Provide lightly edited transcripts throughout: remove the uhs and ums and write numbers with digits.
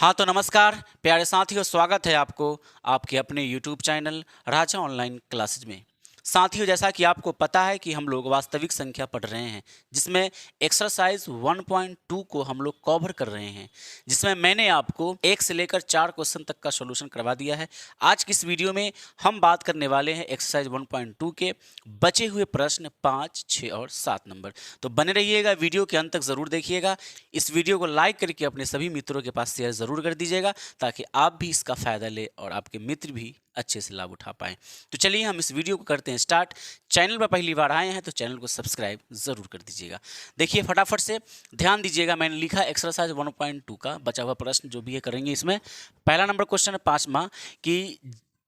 हाँ तो नमस्कार प्यारे साथियों, स्वागत है आपको आपके अपने YouTube चैनल राजा ऑनलाइन क्लासेज में। साथियों, जैसा कि आपको पता है कि हम लोग वास्तविक संख्या पढ़ रहे हैं, जिसमें एक्सरसाइज 1.2 को हम लोग कवर कर रहे हैं, जिसमें मैंने आपको 1 से लेकर 4 क्वेश्चन तक का सॉल्यूशन करवा दिया है। आज की इस वीडियो में हम बात करने वाले हैं एक्सरसाइज 1.2 के बचे हुए प्रश्न 5, 6 और 7 नंबर। तो बने रहिएगा, वीडियो के अंत तक ज़रूर देखिएगा। इस वीडियो को लाइक करके अपने सभी मित्रों के पास शेयर ज़रूर कर दीजिएगा, ताकि आप भी इसका फ़ायदा ले और आपके मित्र भी अच्छे से लाभ उठा पाएँ। तो चलिए हम इस वीडियो को करते हैं स्टार्ट। चैनल पर पहली बार आए हैं तो चैनल को सब्सक्राइब ज़रूर कर दीजिएगा। देखिए फटाफट से ध्यान दीजिएगा, मैंने लिखा एक्सरसाइज 1.2 का बचा हुआ प्रश्न जो भी है करेंगे। इसमें पहला नंबर क्वेश्चन है 5वां कि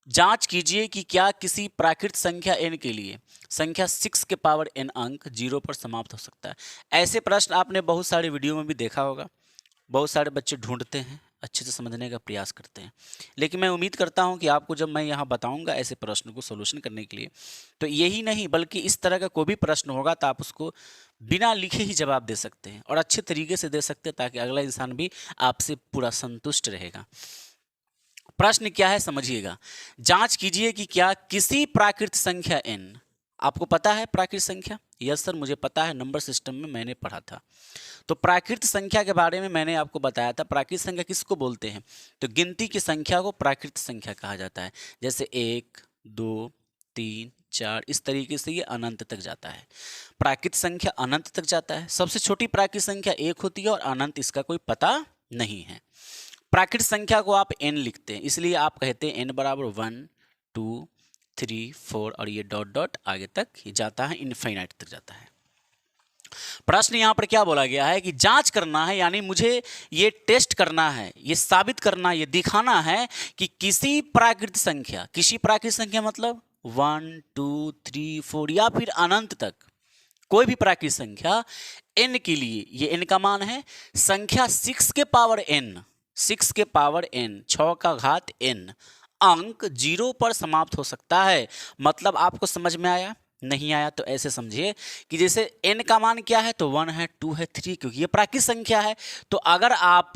जांच कीजिए कि क्या किसी प्राकृत संख्या n के लिए संख्या 6 के पावर n अंक 0 पर समाप्त हो सकता है। ऐसे प्रश्न आपने बहुत सारे वीडियो में भी देखा होगा, बहुत सारे बच्चे ढूंढते हैं, अच्छे से समझने का प्रयास करते हैं। लेकिन मैं उम्मीद करता हूं कि आपको जब मैं यहाँ बताऊंगा ऐसे प्रश्न को सॉल्यूशन करने के लिए, तो यही नहीं बल्कि इस तरह का कोई भी प्रश्न होगा तो आप उसको बिना लिखे ही जवाब दे सकते हैं और अच्छे तरीके से दे सकते हैं, ताकि अगला इंसान भी आपसे पूरा संतुष्ट रहेगा। प्रश्न क्या है समझिएगा। जांच कीजिए कि क्या किसी प्राकृत संख्या n, आपको पता है प्राकृत संख्या? यस सर मुझे पता है, नंबर सिस्टम में मैंने पढ़ा था। तो प्राकृत संख्या के बारे में मैंने आपको बताया था। प्राकृत संख्या किसको बोलते हैं? तो गिनती की संख्या को प्राकृत संख्या कहा जाता है। जैसे 1, 2, 3, 4 इस तरीके से ये अनंत तक जाता है। प्राकृत संख्या अनंत तक जाता है। सबसे छोटी प्राकृत संख्या 1 होती है और अनंत इसका कोई पता नहीं है। प्राकृत संख्या को आप n लिखते हैं, इसलिए आप कहते हैं n बराबर 1, 2, 3, 4 और ये डॉट डॉट आगे तक ही जाता है, इनफाइनाइट तक जाता है। प्रश्न यहाँ पर क्या बोला गया है कि जांच करना है, यानी मुझे ये टेस्ट करना है, ये साबित करना, ये दिखाना है कि किसी प्राकृत संख्या मतलब 1, 2, 3, 4 या फिर अनंत तक कोई भी प्राकृत संख्या n के लिए, ये n का मान है, संख्या 6 के पावर n 6 के पावर n 6 का घात n अंक 0 पर समाप्त हो सकता है। मतलब आपको समझ में आया? नहीं आया तो ऐसे समझिए कि जैसे n का मान क्या है, तो 1 है, 2 है, 3, क्योंकि ये प्राकृत संख्या है। तो अगर आप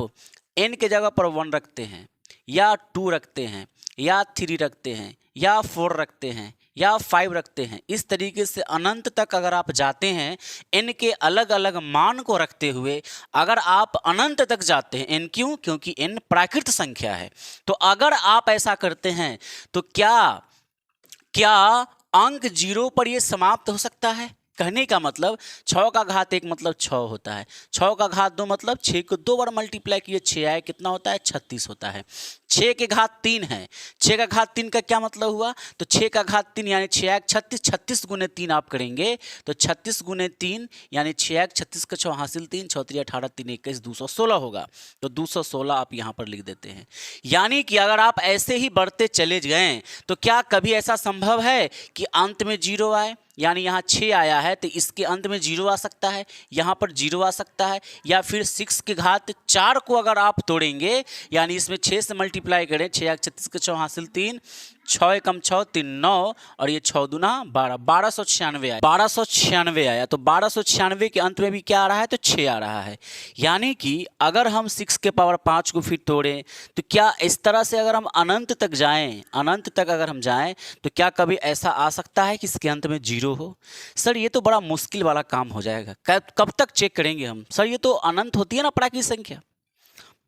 n के जगह पर 1 रखते हैं या 2 रखते हैं या 3 रखते हैं या 4 रखते हैं या 5 रखते हैं, इस तरीके से अनंत तक अगर आप जाते हैं n के अलग अलग मान को रखते हुए, अगर आप अनंत तक जाते हैं, n क्यों? क्योंकि n प्राकृत संख्या है। तो अगर आप ऐसा करते हैं तो क्या अंक 0 पर ये समाप्त हो सकता है? कहने का मतलब 6 का घात 1 मतलब 6 होता है, 6 का घात 2 मतलब 6 को 2 बार मल्टीप्लाई किए 6 आए, कितना होता है? 36 होता है। 6 के घात 3 है, 6 का घात 3 का क्या मतलब हुआ? तो 6 का घात 3 यानी 6 1 36, 36 गुने 3 आप करेंगे तो 36 गुने 3 यानी 6 1 36 का 6 हासिल 3, 6 3 18, 3 21 216 होगा। तो 216 आप यहाँ पर लिख देते हैं। यानी कि अगर आप ऐसे ही बढ़ते चले गए तो क्या कभी ऐसा संभव है कि अंत में 0 आए? यानी यहाँ 6 आया है तो इसके अंत में 0 आ सकता है, यहाँ पर 0 आ सकता है, या फिर 6 के घात 4 को अगर आप तोड़ेंगे, यानी इसमें 6 से मल्टीप्लाई करें, 6 1 36 के 6 हासिल 3, 6 एकम 6 3 9 और ये 6 दूना 12, 1296 आया। 1296 आया। तो 1296 के अंत में भी क्या आ रहा है? तो 6 आ रहा है। यानी कि अगर हम 6 के पावर 5 को फिर तोड़ें तो क्या इस तरह से अगर हम अनंत तक जाएं, अनंत तक अगर हम जाएं तो क्या कभी ऐसा आ सकता है कि इसके अंत में 0 हो? सर ये तो बड़ा मुश्किल वाला काम हो जाएगा। कब तक चेक करेंगे हम? सर ये तो अनंत होती है ना प्राकृत संख्या।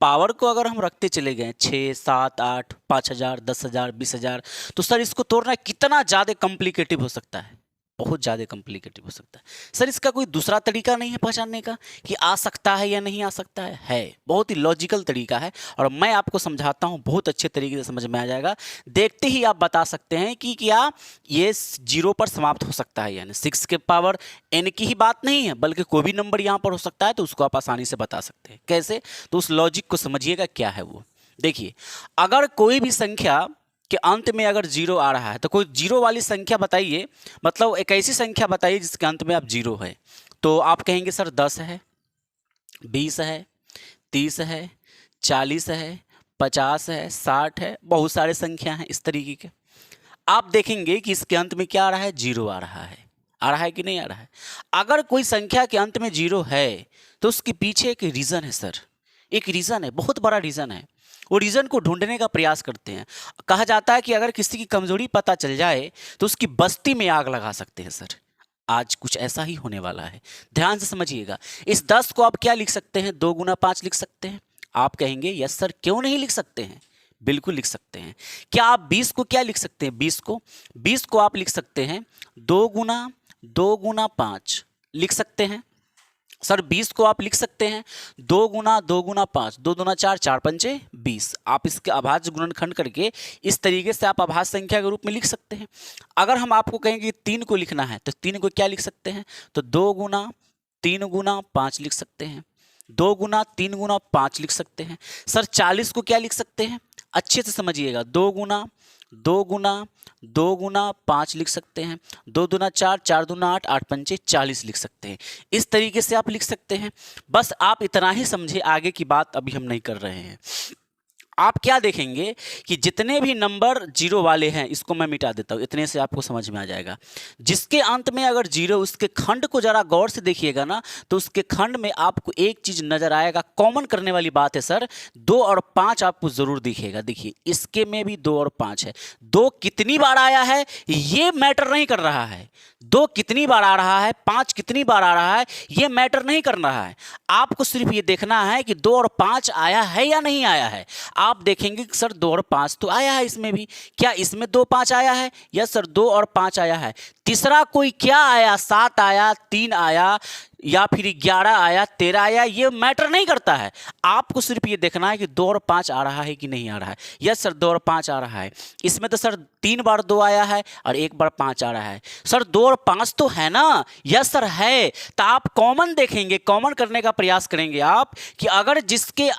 पावर को अगर हम रखते चले गए 6, 7, 8, 5000, 10,000, 20,000, तो सर इसको तोड़ना कितना ज़्यादा कॉम्प्लिकेटिव हो सकता है, बहुत ज़्यादा कॉम्प्लिकेटिव हो सकता है। सर इसका कोई दूसरा तरीका नहीं है पहचानने का कि आ सकता है या नहीं आ सकता है? है, बहुत ही लॉजिकल तरीका है और मैं आपको समझाता हूँ, बहुत अच्छे तरीके से समझ में आ जाएगा। देखते ही आप बता सकते हैं कि क्या ये 0 पर समाप्त हो सकता है, यानी 6 के पावर n की ही बात नहीं है बल्कि कोई भी नंबर यहाँ पर हो सकता है, तो उसको आप आसानी से बता सकते हैं। कैसे? तो उस लॉजिक को समझिएगा क्या है वो। देखिए, अगर कोई भी संख्या कि अंत में अगर 0 आ रहा है तो कोई 0 वाली संख्या बताइए, मतलब एक ऐसी संख्या बताइए जिसके अंत में आप 0 है। तो आप कहेंगे सर 10 है, 20 है, 30 है, 40 है, 50 है, 60 है, बहुत सारे संख्या हैं इस तरीके के। आप देखेंगे कि इसके अंत में क्या आ रहा है? 0 आ रहा है। आ रहा है कि नहीं आ रहा है? अगर कोई संख्या के अंत में 0 है तो उसके पीछे एक रीज़न है सर, एक रीज़न है, बहुत बड़ा रीज़न है। वो रीज़न को ढूंढने का प्रयास करते हैं। कहा जाता है कि अगर किसी की कमजोरी पता चल जाए तो उसकी बस्ती में आग लगा सकते हैं सर। आज कुछ ऐसा ही होने वाला है, ध्यान से समझिएगा। इस 10 को आप क्या लिख सकते हैं? 2 गुना 5 लिख सकते हैं। आप कहेंगे यस सर, क्यों नहीं लिख सकते हैं? बिल्कुल लिख सकते हैं। क्या आप 20 को क्या लिख सकते हैं? 20 को आप लिख सकते हैं 2 गुना 5 लिख सकते हैं सर। 20 को आप लिख सकते हैं 2 गुना 5, 2 दूना 4, 4 पंचे 20। आप इसके अभाज्य गुणनखंड करके इस तरीके से आप अभाज्य संख्या के रूप में लिख सकते हैं। अगर हम आपको कहेंगे 3 को लिखना है तो 3 को क्या लिख सकते हैं? तो 2 गुना 3 गुना 5 लिख सकते हैं। 2 गुना 3 गुना 5 लिख सकते हैं सर। 40 को क्या लिख सकते हैं? अच्छे से समझिएगा, 2 गुना 5 लिख सकते हैं। 2 दूना 4, 4 दूना 8, 8 पंचे 40 लिख सकते हैं। इस तरीके से आप लिख सकते हैं। बस आप इतना ही समझे, आगे की बात अभी हम नहीं कर रहे हैं। आप क्या देखेंगे कि जितने भी नंबर जीरो वाले हैं, इसको मैं मिटा देता हूँ, इतने से आपको समझ में आ जाएगा। जिसके अंत में अगर जीरो, उसके खंड को जरा गौर से देखिएगा ना, तो उसके खंड में आपको एक चीज नजर आएगा। कॉमन करने वाली बात है सर, 2 और 5 आपको जरूर दिखेगा। देखिए इसके में भी 2 और 5 है। 2 कितनी बार आया है ये मैटर नहीं कर रहा है। 2 कितनी बार आ रहा है, 5 कितनी बार आ रहा है, ये मैटर नहीं कर रहा है। आपको सिर्फ ये देखना है कि 2 और 5 आया है या नहीं आया है। आप देखेंगे कि सर 2 और 5 तो आया है इसमें भी। क्या इसमें 2 5 आया है? यस सर, 2 और 5 आया है। तीसरा कोई क्या आया? 7 आया, 3 आया, या फिर 11 आया, 13 आया, ये मैटर नहीं करता है। आपको सिर्फ ये देखना है कि 2 और 5 आ रहा है कि नहीं आ रहा है। यस सर, 2 और 5 आ रहा है। इसमें तो सर 3 बार 2 आया है और 1 बार 5 आ रहा है। सर 2 और 5 तो है ना? यस सर है। तो आप कॉमन देखेंगे, कॉमन करने का प्रयास करेंगे आप कि अगर जिसके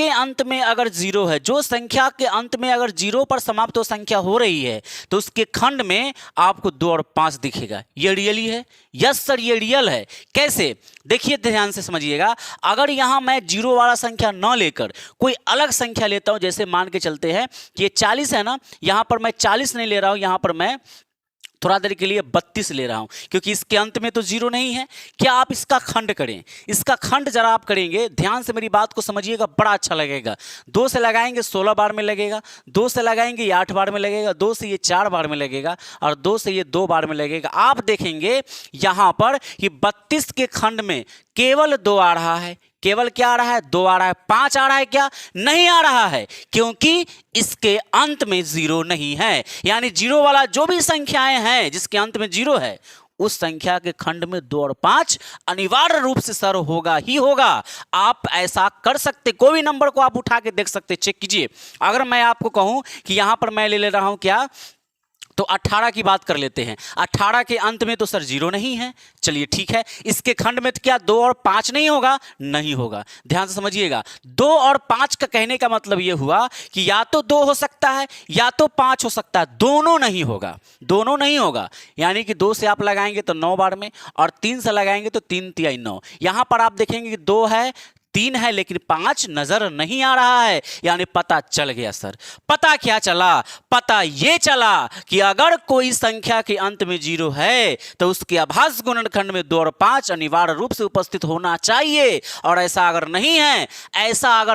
अंत में अगर जीरो है, जो संख्या के अंत में अगर जीरो पर समाप्त हो संख्या हो रही है, तो उसके खंड में आपको 2 और 5 दिखेगा। ये रियली है? यस सर, ये रियल है। कैसे? देखिए ध्यान से समझिएगा। अगर यहां मैं जीरो वाला संख्या न लेकर कोई अलग संख्या लेता हूं, जैसे मान के चलते हैं कि ये 40 है ना, यहां पर मैं 40 नहीं ले रहा हूं, यहां पर मैं थोड़ा देर के लिए 32 ले रहा हूं, क्योंकि इसके अंत में तो जीरो नहीं है। क्या आप इसका खंड करें? इसका खंड जरा आप करेंगे, ध्यान से मेरी बात को समझिएगा, बड़ा अच्छा लगेगा। 2 से लगाएंगे 16 बार में लगेगा, 2 से लगाएंगे ये 8 बार में लगेगा, 2 से ये 4 बार में लगेगा, और 2 से ये 2 बार में लगेगा। आप देखेंगे यहां पर कि 32 के खंड में केवल 2 आ रहा है। केवल क्या आ रहा है? 2 आ रहा है। 5 आ रहा है क्या? नहीं आ रहा है, क्योंकि इसके अंत में जीरो नहीं है। यानी जीरो वाला जो भी संख्याएं हैं जिसके अंत में जीरो है, उस संख्या के खंड में 2 और 5 अनिवार्य रूप से सर होगा ही होगा। आप ऐसा कर सकते, कोई भी नंबर को आप उठा के देख सकते, चेक कीजिए। अगर मैं आपको कहूं कि यहां पर मैं ले रहा हूं क्या, तो 18 की बात कर लेते हैं। 18 के अंत में तो सर जीरो नहीं है, चलिए ठीक है। इसके खंड में तो क्या 2 और 5 नहीं होगा? नहीं होगा। ध्यान से समझिएगा, 2 और 5 का कहने का मतलब यह हुआ कि या तो 2 हो सकता है या तो 5 हो सकता है, दोनों नहीं होगा। दोनों नहीं होगा, यानी कि 2 से आप लगाएंगे तो 9 बार में, और 3 से लगाएंगे तो 3 तिहाई 9। यहां पर आप देखेंगे कि 2 है, 3 है, लेकिन 5 नजर नहीं आ रहा है। यानी पता चल गया सर। पता क्या चला? पता यह चला कि अगर कोई संख्या के अंत में जीरो है तो उसके अभाज्य गुणनखंड में 2 और 5 अनिवार्य रूप से उपस्थित होना चाहिए। और ऐसा अगर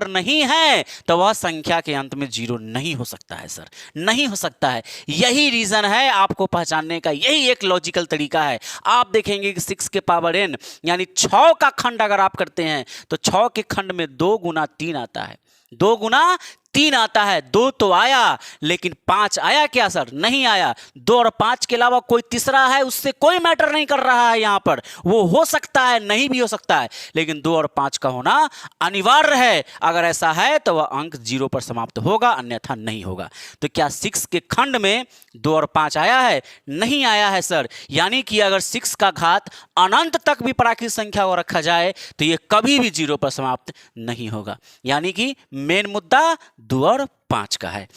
नहीं है तो वह संख्या के अंत में जीरो नहीं हो सकता है सर, नहीं हो सकता है। यही रीजन है आपको पहचानने का, यही एक लॉजिकल तरीका है। आप देखेंगे कि 6 के पावर n यानी 6 का खंड अगर आप करते हैं तो 6 के खंड में 2 गुना 3 आता है। 2 गुना 3 आता है। 2 तो आया, लेकिन 5 आया क्या सर? नहीं आया। 2 और 5 के अलावा कोई तीसरा है, उससे कोई मैटर नहीं कर रहा है। यहां पर वो हो सकता है, नहीं भी हो सकता है, लेकिन 2 और 5 का होना अनिवार्य है। अगर ऐसा है तो वह अंक 0 पर समाप्त होगा, अन्यथा नहीं होगा। तो क्या 6 के खंड में 2 और 5 आया है? नहीं आया है सर। यानी कि अगर 6 का घात अनंत तक भी प्राकृतिक संख्या को रखा जाए तो यह कभी भी 0 पर समाप्त नहीं होगा। यानी कि मेन मुद्दा 2 और 5 का है।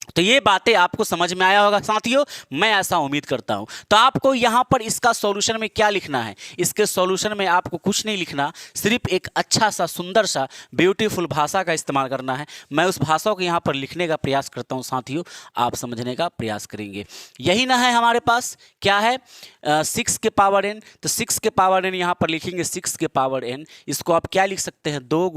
तो ये बातें आपको समझ में आया होगा साथियों, मैं ऐसा उम्मीद करता हूं। तो आपको यहां पर इसका सॉल्यूशन में क्या लिखना है, इसके सॉल्यूशन में आपको कुछ नहीं लिखना, सिर्फ एक अच्छा सा सुंदर सा ब्यूटीफुल भाषा का इस्तेमाल करना है। मैं उस भाषा को यहां पर लिखने का प्रयास करता हूं साथियों, आप समझने का प्रयास करेंगे। यही ना है हमारे पास, क्या है 6 के पावर n, तो 6 के पावर n यहां पर लिखेंगे 6 के पावर n। इसको आप क्या लिख सकते हैं, 2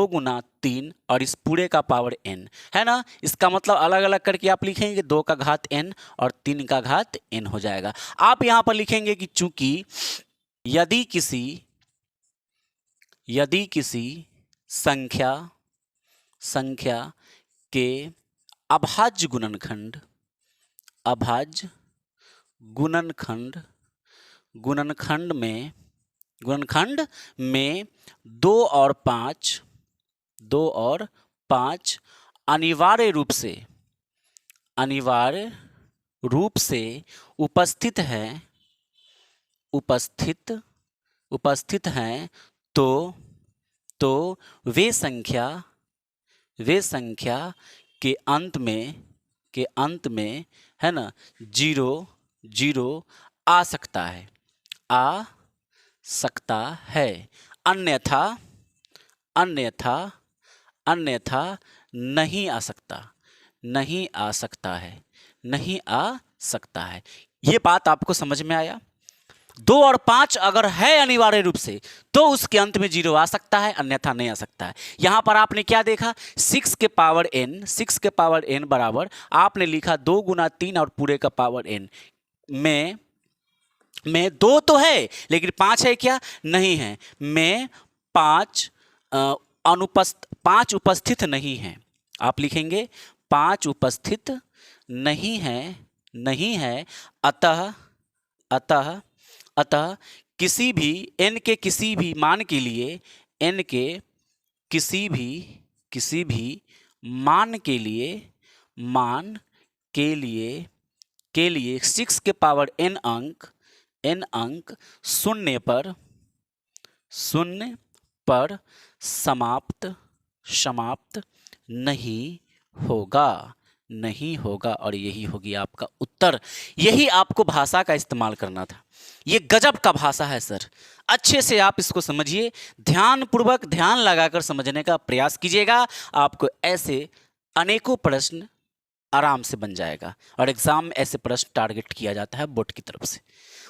गुना 3 और इस पूरे का पावर n, है ना। इसका मतलब अलग अलग करके आप लिखेंगे 2 का घात n और 3 का घात n हो जाएगा। आप यहां पर लिखेंगे कि चूंकि यदि किसी संख्या के अभाज्य गुणनखंड में 2 और 5 अनिवार्य रूप से उपस्थित हैं, तो वे संख्या के अंत में है ना 0 आ सकता है, अन्यथा नहीं आ सकता है। ये बात आपको समझ में आया। 2 और 5 अगर है अनिवार्य रूप से तो उसके अंत में 0 आ सकता है, अन्यथा नहीं आ सकता है। यहां पर आपने क्या देखा, 6 के पावर n बराबर आपने लिखा 2 गुना 3 और पूरे का पावर n में 2 तो है लेकिन 5 है क्या, नहीं है। में 5 उपस्थित नहीं है, आप लिखेंगे 5 उपस्थित नहीं है। अतः किसी भी n के किसी भी मान के लिए मान के लिए 6 के पावर n अंक शून्य पर समाप्त नहीं होगा और यही होगी आपका उत्तर। यही आपको भाषा का इस्तेमाल करना था। ये गजब का भाषा है सर, अच्छे से आप इसको समझिए, ध्यानपूर्वक ध्यान लगाकर समझने का प्रयास कीजिएगा। आपको ऐसे अनेकों प्रश्न आराम से बन जाएगा और एग्जाम में ऐसे प्रश्न टारगेट किया जाता है बोर्ड की तरफ से।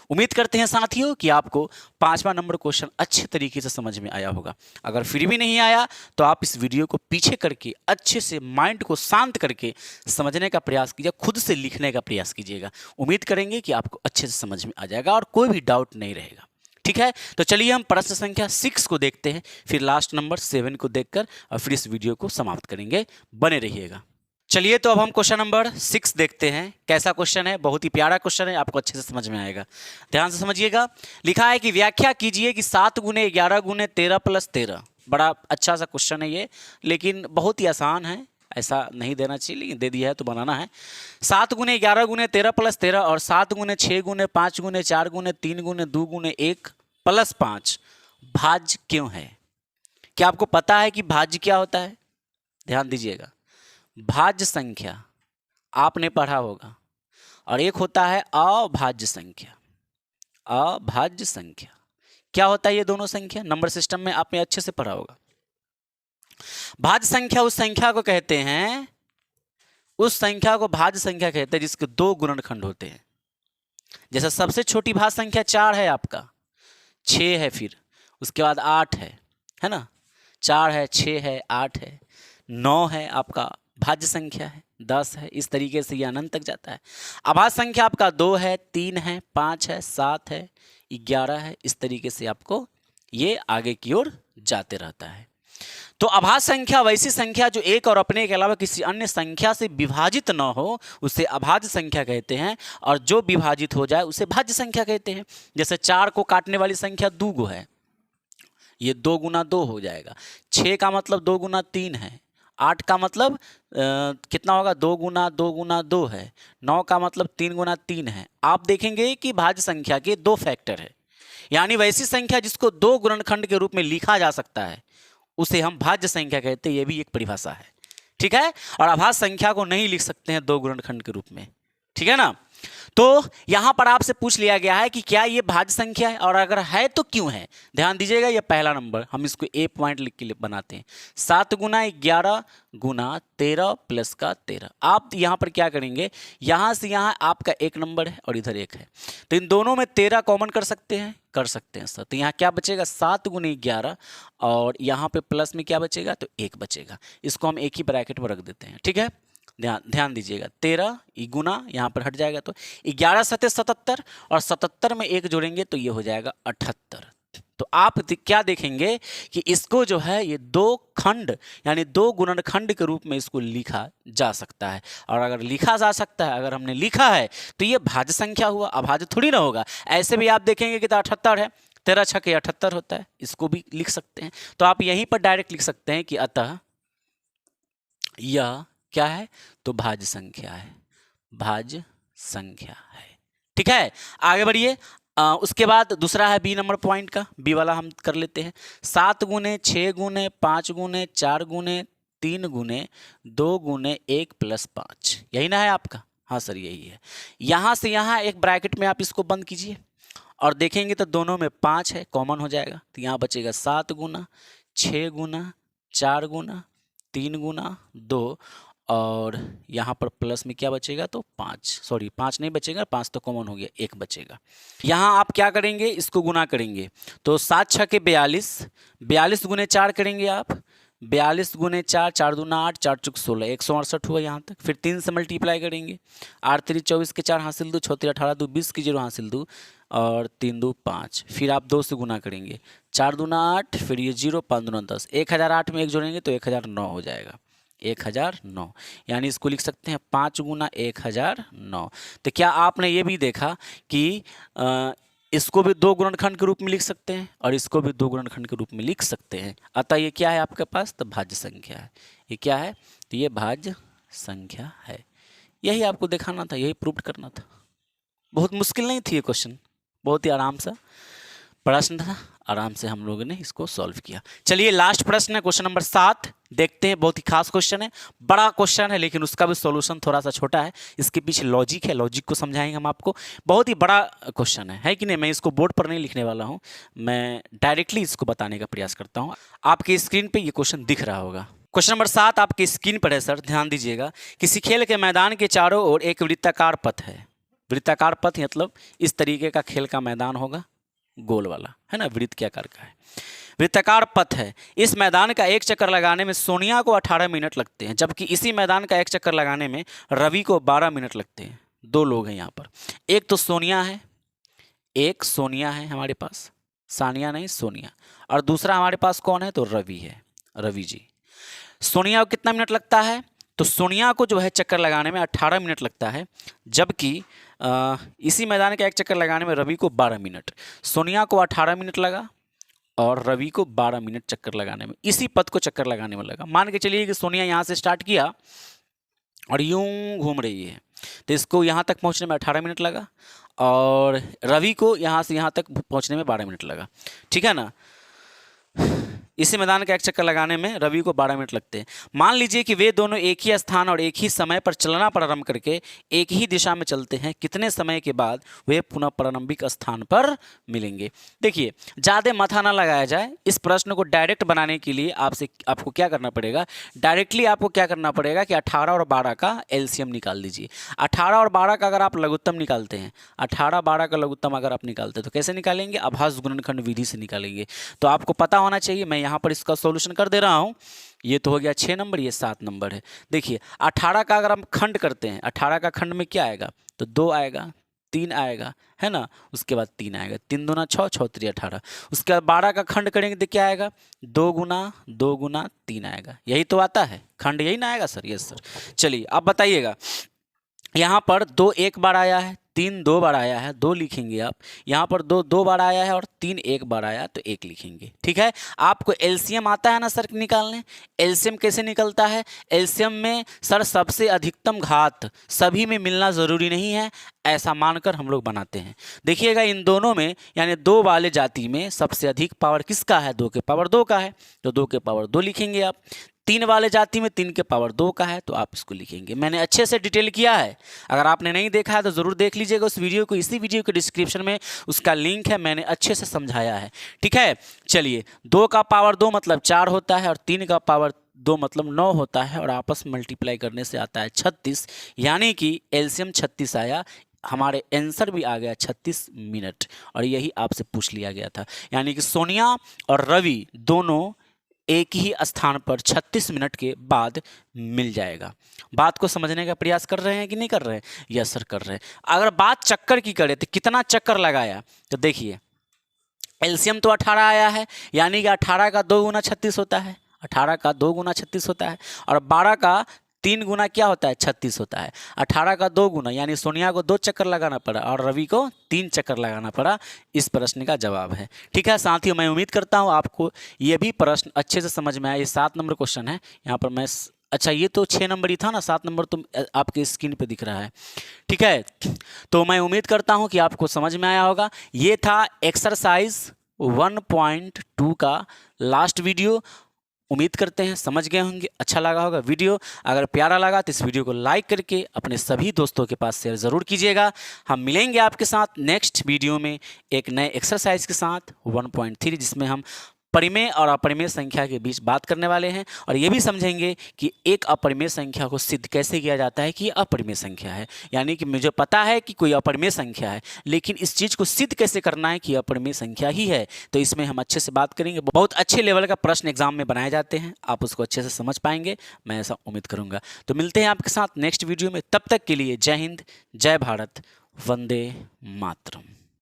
उम्मीद करते हैं साथियों कि आपको 5वां नंबर क्वेश्चन अच्छे तरीके से समझ में आया होगा। अगर फिर भी नहीं आया तो आप इस वीडियो को पीछे करके अच्छे से माइंड को शांत करके समझने का प्रयास कीजिए, खुद से लिखने का प्रयास कीजिएगा। उम्मीद करेंगे कि आपको अच्छे से समझ में आ जाएगा और कोई भी डाउट नहीं रहेगा। ठीक है, तो चलिए हम प्रश्न संख्या 6 को देखते हैं, फिर लास्ट नंबर 7 को देखकर और फिर इस वीडियो को समाप्त करेंगे। बने रहिएगा। चलिए तो अब हम क्वेश्चन नंबर 6 देखते हैं। कैसा क्वेश्चन है, बहुत ही प्यारा क्वेश्चन है, आपको अच्छे से समझ में आएगा। ध्यान से समझिएगा। लिखा है कि व्याख्या कीजिए कि 7 गुने 11 गुने 13 प्लस 13। बड़ा अच्छा सा क्वेश्चन है ये, लेकिन बहुत ही आसान है, ऐसा नहीं देना चाहिए लेकिन दे दिया है तो बनाना है। 7 गुने 11 गुने 13 प्लस 13 और 7 गुने 6 गुने 5 गुने 4 गुने 3 गुने 2 गुने 1 प्लस 5 भाज्य क्यों है? क्या आपको पता है कि भाज्य क्या होता है? ध्यान दीजिएगा। भाज्य संख्या आपने पढ़ा होगा और एक होता है अभाज्य संख्या। क्या होता है ये दोनों संख्या? नंबर सिस्टम में आपने अच्छे से पढ़ा होगा। भाज्य संख्या उस संख्या को कहते हैं, भाज्य संख्या कहते हैं जिसके 2 गुणनखंड होते हैं। जैसे सबसे छोटी भाज्य संख्या 4 है, आपका 6 है, फिर उसके बाद 8 है ना, 4 है, 6 है, 8 है, 9 है, आपका भाज्य संख्या है, 10 है। इस तरीके से ये अनंत तक जाता है। अभाज्य संख्या आपका 2 है, 3 है, 5 है, 7 है, 11 है। इस तरीके से आपको ये आगे की ओर जाते रहता है। तो अभाज्य संख्या वैसी संख्या जो एक और अपने के अलावा किसी अन्य संख्या से विभाजित न हो उसे अभाज्य संख्या कहते हैं, और जो विभाजित हो जाए उसे भाज्य संख्या कहते हैं। जैसे 4 को काटने वाली संख्या 2 गो है, ये 2 गुना 2 हो जाएगा। 6 का मतलब 2 गुना 3 है। 8 का मतलब कितना होगा, 2 गुना 2 है। 9 का मतलब 3 गुना 3 है। आप देखेंगे कि भाज्य संख्या के 2 फैक्टर है, यानी वैसी संख्या जिसको 2 गुणनखंड के रूप में लिखा जा सकता है उसे हम भाज्य संख्या कहते हैं। ये भी एक परिभाषा है। ठीक ठीक है, और अभाज्य संख्या को नहीं लिख सकते हैं दो गुणनखंड के रूप में, ठीक है ना। तो यहां पर आपसे पूछ लिया गया है कि क्या ये भाज्य संख्या है, और अगर है तो क्यों है। ध्यान दीजिएगा, ये पहला नंबर हम इसको ए पॉइंट लिख के बनाते हैं। 7 गुना 11 गुना 13 प्लस का 13। आप यहां पर क्या करेंगे, यहां से यहां आपका एक नंबर है और इधर एक है, तो इन दोनों में 13 कॉमन कर सकते हैं, कर सकते हैं सर। तो यहाँ क्या बचेगा, 7 गुने 11, और यहाँ पे प्लस में क्या बचेगा, तो 1 बचेगा। इसको हम एक ही ब्रैकेट में रख देते हैं, ठीक है। ध्यान दीजिएगा, 13 गुना यहाँ पर हट जाएगा, तो 11 सत्ते 77, और 77 में 1 जोड़ेंगे तो ये हो जाएगा 78। तो आप क्या देखेंगे कि इसको जो है ये दो खंड यानी दो गुणनखंड के रूप में इसको लिखा जा सकता है। और अगर लिखा जा सकता है, अगर हमने लिखा है तो ये भाज्य संख्या हुआ, अभाज्य थोड़ी ना होगा। ऐसे भी आप देखेंगे कि तो 78 है, 13 छके 78 होता है, इसको भी लिख सकते हैं। तो आप यहीं पर डायरेक्ट लिख सकते हैं कि अतः यह क्या है, तो भाज्य संख्या है, भाज्य संख्या है, ठीक है। आगे बढ़िए। उसके बाद दूसरा है बी नंबर पॉइंट का, बी वाला हम कर लेते हैं। 7 गुने 6 गुने 5 गुने 4 गुने 3 गुने 2 गुने 1 प्लस 5, यही ना है आपका। हाँ सर यही है। यहाँ से यहाँ एक ब्रैकेट में आप इसको बंद कीजिए और देखेंगे तो दोनों में 5 है, कॉमन हो जाएगा। तो यहाँ बचेगा 7 गुना 6 गुना 4 गुना 3 गुना 2, और यहाँ पर प्लस में क्या बचेगा, तो 5 नहीं बचेगा, 5 तो कॉमन हो गया, 1 बचेगा। यहाँ आप क्या करेंगे, इसको गुना करेंगे तो 7 छके 42, 42 गुने 4 करेंगे आप, 42 गुने 4, 4 दूना 8, 4 चुक 16, 168 हुआ यहाँ तक। फिर 3 से मल्टीप्लाई करेंगे, 8 3 24 के 4 हासिल 2, 6 3 18 2 20 की 0 हासिल 2, और 3 2 5। फिर आप 2 से गुना करेंगे, 4 दूना 8, फिर ये 0, 5 दूना 10, 1008 में 1 जोड़ेंगे तो 1009 हो जाएगा, 1009। यानी इसको लिख सकते हैं 5 गुना 1009। तो क्या आपने ये भी देखा कि इसको भी दो गुणनखंड के रूप में लिख सकते हैं और इसको भी दो गुणनखंड के रूप में लिख सकते हैं। अतः ये क्या है आपके पास, तो भाज्य संख्या है। ये क्या है, तो ये भाज्य संख्या है। यही आपको दिखाना था, यही प्रूव करना था। बहुत मुश्किल नहीं थी ये क्वेश्चन, बहुत ही आराम सा प्रश्न था, आराम से हम लोगों ने इसको सॉल्व किया। चलिए लास्ट प्रश्न है, क्वेश्चन नंबर 7 देखते हैं। बहुत ही खास क्वेश्चन है, बड़ा क्वेश्चन है, लेकिन उसका भी सॉल्यूशन थोड़ा सा छोटा है। इसके पीछे लॉजिक है, लॉजिक को समझाएंगे हम आपको। बहुत ही बड़ा क्वेश्चन है कि नहीं। मैं इसको बोर्ड पर नहीं लिखने वाला हूँ, मैं डायरेक्टली इसको बताने का प्रयास करता हूँ। आपकी स्क्रीन पर यह क्वेश्चन दिख रहा होगा। क्वेश्चन नंबर 7 आपकी स्क्रीन पर है सर, ध्यान दीजिएगा। किसी खेल के मैदान के चारों ओर एक वृत्ताकार पथ है। वृत्ताकार पथ मतलब इस तरीके का खेल का मैदान होगा, गोल वाला है ना, वृत्त के आकार का है, वृत्ताकार पथ है। इस मैदान का एक चक्कर लगाने में सोनिया को 18 मिनट लगते हैं, जबकि इसी मैदान का एक चक्कर लगाने में रवि को 12 मिनट लगते हैं। 2 लोग हैं यहाँ पर, एक तो सोनिया है, एक सोनिया है हमारे पास, सानिया नहीं सोनिया, और दूसरा हमारे पास कौन है, तो रवि है, रवि जी। सोनिया को कितना मिनट लगता है, तो सोनिया को जो है चक्कर लगाने में 18 मिनट लगता है, जबकि इसी मैदान का एक चक्कर लगाने में रवि को 12 मिनट। सोनिया को 18 मिनट लगा और रवि को 12 मिनट चक्कर लगाने में, इसी पथ को चक्कर लगाने में लगा। मान के चलिए कि सोनिया यहाँ से स्टार्ट किया और यूं घूम रही है, तो इसको यहाँ तक पहुँचने में 18 मिनट लगा, और रवि को यहाँ से यहाँ तक पहुँचने में 12 मिनट लगा, ठीक है ना। इसी मैदान का एक चक्कर लगाने में रवि को 12 मिनट लगते हैं। मान लीजिए कि वे दोनों एक ही स्थान और एक ही समय पर चलना प्रारंभ करके एक ही दिशा में चलते हैं। कितने समय के बाद वे पुनः प्रारंभिक स्थान पर मिलेंगे। देखिए ज़्यादा माथा ना लगाया जाए, इस प्रश्न को डायरेक्ट बनाने के लिए आपको क्या करना पड़ेगा, डायरेक्टली आपको क्या करना पड़ेगा कि 18 और 12 का एलसीएम निकाल दीजिए। 18 और 12 का अगर आप लघुत्तम निकालते हैं, 18 12 का लघुत्तम अगर आप निकालते हैं तो कैसे निकालेंगे, अभाज्य गुणनखंड विधि से निकालेंगे। तो आपको पता होना चाहिए, मैं यहाँ पर इसका सॉल्यूशन कर दे रहा हूँ। ये तो हो गया 6 नंबर, ये 7 नंबर है। देखिए 18 का अगर हम खंड करते हैं, 18 का खंड में क्या आएगा, तो 2 आएगा, 3 आएगा, है ना, उसके बाद 3 आएगा, 3 दूना 6, 6 3 18। उसके बाद 12 का खंड करेंगे तो क्या आएगा, 2 गुना 3 आएगा। यही तो आता है खंड, यही ना आएगा सर, यस सर। चलिए अब बताइएगा, यहाँ पर 2 एक बार आया है, 3 2 बार आया है, 2 लिखेंगे आप। यहाँ पर 2 2 बार आया है और 3 1 बार आया तो 1 लिखेंगे, ठीक है। आपको एलसीएम आता है ना सर निकालने। एलसीएम कैसे निकलता है, एलसीएम में सर सबसे अधिकतम घात सभी में मिलना ज़रूरी नहीं है, ऐसा मानकर हम लोग बनाते हैं। देखिएगा इन दोनों में यानी 2 वाले जाति में सबसे अधिक पावर किसका है, 2 के पावर 2 का है, तो 2 के पावर 2 लिखेंगे आप। 3 वाले जाति में 3 के पावर 2 का है, तो आप इसको लिखेंगे। मैंने अच्छे से डिटेल किया है, अगर आपने नहीं देखा है तो ज़रूर देख लीजिएगा उस वीडियो को। इसी वीडियो के डिस्क्रिप्शन में उसका लिंक है, मैंने अच्छे से समझाया है। ठीक है, चलिए 2 का पावर 2 मतलब 4 होता है और 3 का पावर 2 मतलब 9 होता है, और आपस में मल्टीप्लाई करने से आता है 36, यानी कि एलसीएम 36 आया। हमारे आंसर भी आ गया 36 मिनट, और यही आपसे पूछ लिया गया था। यानी कि सोनिया और रवि दोनों एक ही स्थान पर 36 मिनट के बाद मिल जाएगा। बात को समझने का प्रयास कर रहे हैं कि नहीं कर रहे हैं? यस सर, कर रहे हैं। अगर बात चक्कर की करें तो कितना चक्कर लगाया, तो देखिए एलसीएम तो 18 आया है, यानी कि 18 का 2 गुना 36 होता है, 18 का 2 गुना 36 होता है, और 12 का 3 गुना क्या होता है? 36 होता है। 18 का 2 गुना, यानी सोनिया को 2 चक्कर लगाना पड़ा और रवि को 3 चक्कर लगाना पड़ा। इस प्रश्न का जवाब है। ठीक है साथियों, मैं उम्मीद करता हूँ आपको ये भी प्रश्न अच्छे से समझ में आया। ये 7 नंबर क्वेश्चन है। यहाँ पर मैं अच्छा, ये तो 6 नंबर ही था ना, 7 नंबर तो आपके स्क्रीन पे दिख रहा है। ठीक है, तो मैं उम्मीद करता हूँ कि आपको समझ में आया होगा। ये था एक्सरसाइज 1.2 का लास्ट वीडियो। उम्मीद करते हैं समझ गए होंगे, अच्छा लगा होगा वीडियो। अगर प्यारा लगा तो इस वीडियो को लाइक करके अपने सभी दोस्तों के पास शेयर ज़रूर कीजिएगा। हम मिलेंगे आपके साथ नेक्स्ट वीडियो में एक नए एक्सरसाइज के साथ 1.3, जिसमें हम परिमेय और अपरिमेय संख्या के बीच बात करने वाले हैं, और ये भी समझेंगे कि एक अपरिमेय संख्या को सिद्ध कैसे किया जाता है कि ये अपरिमेय संख्या है। यानी कि मुझे पता है कि कोई अपरिमेय संख्या है, लेकिन इस चीज़ को सिद्ध कैसे करना है कि अपरिमेय संख्या ही है, तो इसमें हम अच्छे से बात करेंगे। बहुत अच्छे लेवल का प्रश्न एग्जाम में बनाए जाते हैं, आप उसको अच्छे से समझ पाएंगे, मैं ऐसा उम्मीद करूँगा। तो मिलते हैं आपके साथ नेक्स्ट वीडियो में, तब तक के लिए जय हिंद, जय भारत, वंदे मातरम।